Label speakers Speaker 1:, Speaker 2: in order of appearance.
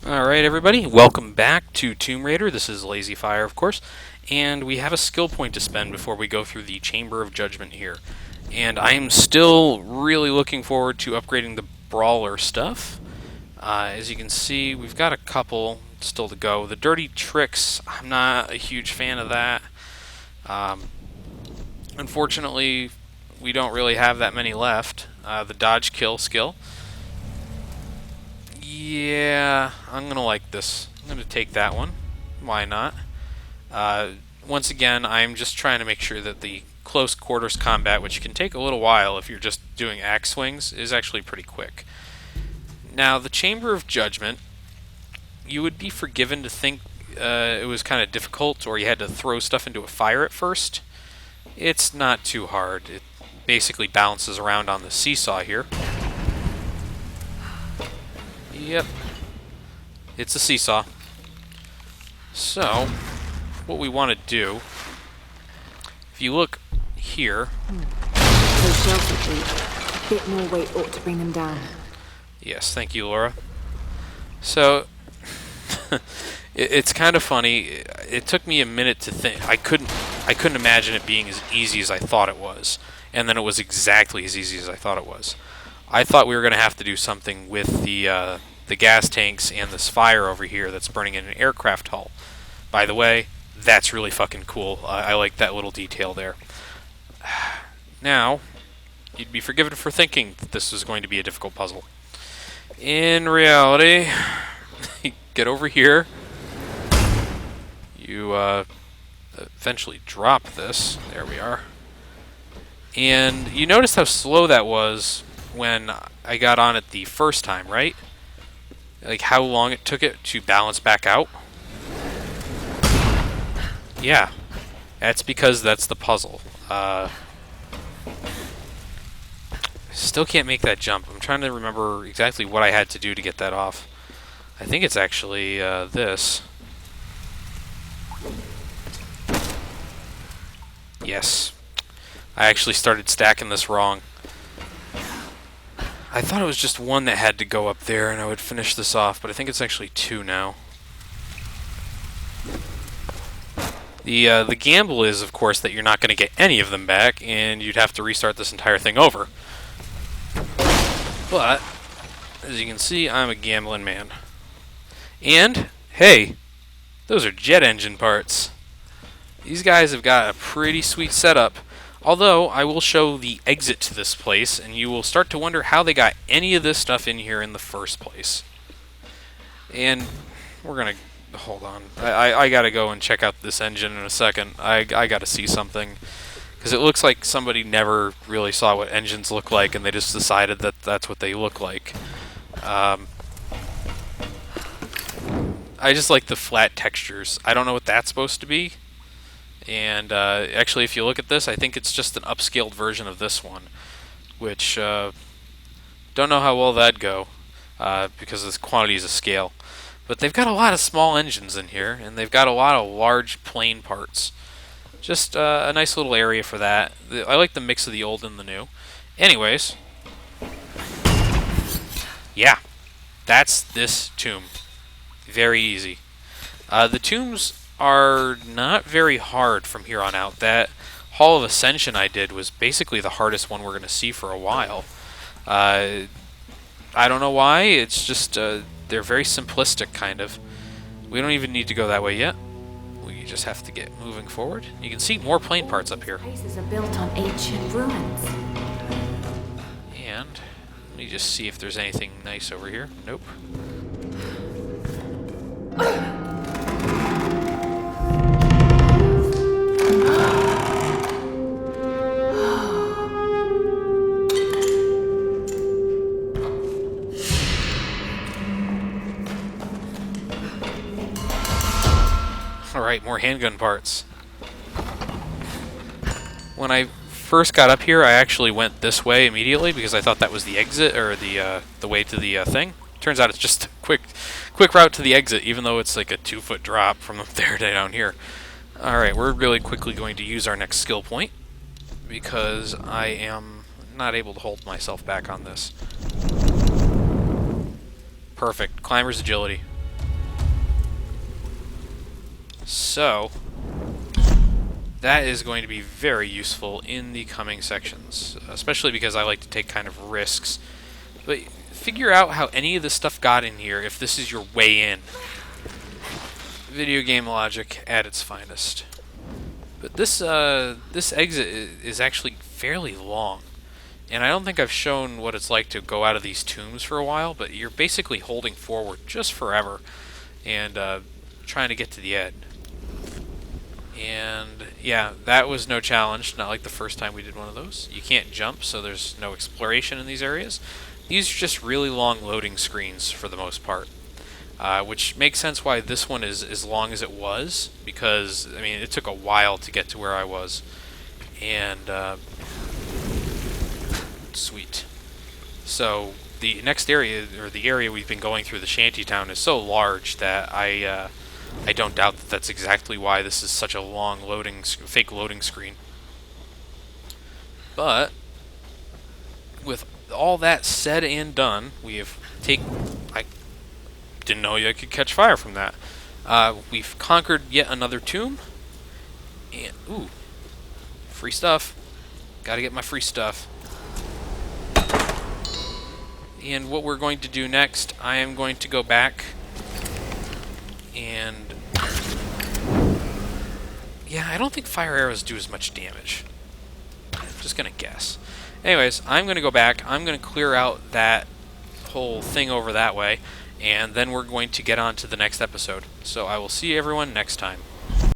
Speaker 1: Alright everybody, welcome back to Tomb Raider. This is Lazy Fire, of course, and we have a skill point to spend before we go through the Chamber of Judgement here. And I am still really looking forward to upgrading the Brawler stuff. As you can see, we've got a couple still to go. The Dirty Tricks, I'm not a huge fan of that. Unfortunately, we don't really have that many left. The Dodge Kill skill. Yeah, I'm going to like this. I'm going to take that one. Why not? Once again, I'm just trying to make sure that the close quarters combat, which can take a little while if you're just doing axe swings, is actually pretty quick. Now, the Chamber of Judgement, you would be forgiven to think it was kind of difficult or you had to throw stuff into a fire at first. It's not too hard. It basically balances around on the seesaw here. Yep. It's a seesaw. So, what we want to do, if you look here...
Speaker 2: Those shells are deep. A bit more weight ought to bring them down.
Speaker 1: Yes, thank you, Laura. So, it's kind of funny. It took me a minute to think. I couldn't imagine it being as easy as I thought it was. And then it was exactly as easy as I thought it was. I thought we were going to have to do something with the gas tanks and this fire over here that's burning in an aircraft hull. By the way, that's really fucking cool. I like that little detail there. Now, you'd be forgiven for thinking that this was going to be a difficult puzzle. In reality, you get over here. You eventually drop this. There we are. And you noticed how slow that was when I got on it the first time, right? Like how long it took it to balance back out. Yeah, that's because that's the puzzle. Still can't make that jump. I'm trying to remember exactly what I had to do to get that off. I think it's actually this. Yes. I actually started stacking this wrong. I thought it was just one that had to go up there and I would finish this off, but I think it's actually two now. The gamble is, of course, that you're not going to get any of them back, and you'd have to restart this entire thing over. But, as you can see, I'm a gambling man. And, hey, those are jet engine parts. These guys have got a pretty sweet setup. Although, I will show the exit to this place, and you will start to wonder how they got any of this stuff in here in the first place. And we're going to... Hold on. I got to go and check out this engine in a second. I got to see something. Because it looks like somebody never really saw what engines look like, and they just decided that that's what they look like. I just like the flat textures. I don't know what that's supposed to be. And actually, if you look at this, I think it's just an upscaled version of this one, which don't know how well that'd go because this quantity is a scale. But they've got a lot of small engines in here, and they've got a lot of large plain parts. Just a nice little area for that. I like the mix of the old and the new. Anyways, yeah, that's this tomb. Very easy. The tombs are not very hard from here on out. That Hall of Ascension I did was basically the hardest one we're going to see for a while. I don't know why, it's just they're very simplistic, kind of. We don't even need to go that way yet. We just have to get moving forward. You can see more plane parts up here.
Speaker 2: Places are built on ancient ruins.
Speaker 1: And let me just see if there's anything nice over here. Nope. Alright, more handgun parts. When I first got up here, I actually went this way immediately because I thought that was the exit, or the way to the thing. Turns out it's just a quick route to the exit, even though it's like a 2-foot drop from up there to down here. Alright, we're really quickly going to use our next skill point because I am not able to hold myself back on this. Perfect. Climber's agility. So, that is going to be very useful in the coming sections, especially because I like to take kind of risks. But figure out how any of this stuff got in here if this is your way in. Video game logic at its finest. But this exit is actually fairly long. And I don't think I've shown what it's like to go out of these tombs for a while, but you're basically holding forward just forever and trying to get to the end. And yeah, that was no challenge, not like the first time we did one of those. You can't jump, so there's no exploration in these areas. These are just really long loading screens for the most part, which makes sense why this one is as long as it was, because, I mean, it took a while to get to where I was. And, sweet. So, the next area, or the area we've been going through, the shantytown, is so large that I don't doubt that that's exactly why this is such a long fake loading screen. But with all that said and done, I didn't know you could catch fire from that. We've conquered yet another tomb. And ooh, free stuff. Gotta get my free stuff. And what we're going to do next, I am going to go back and yeah, I don't think fire arrows do as much damage. I'm just gonna guess. Anyways, I'm gonna go back. I'm gonna clear out that whole thing over that way, and then we're going to get on to the next episode. So I will see everyone next time.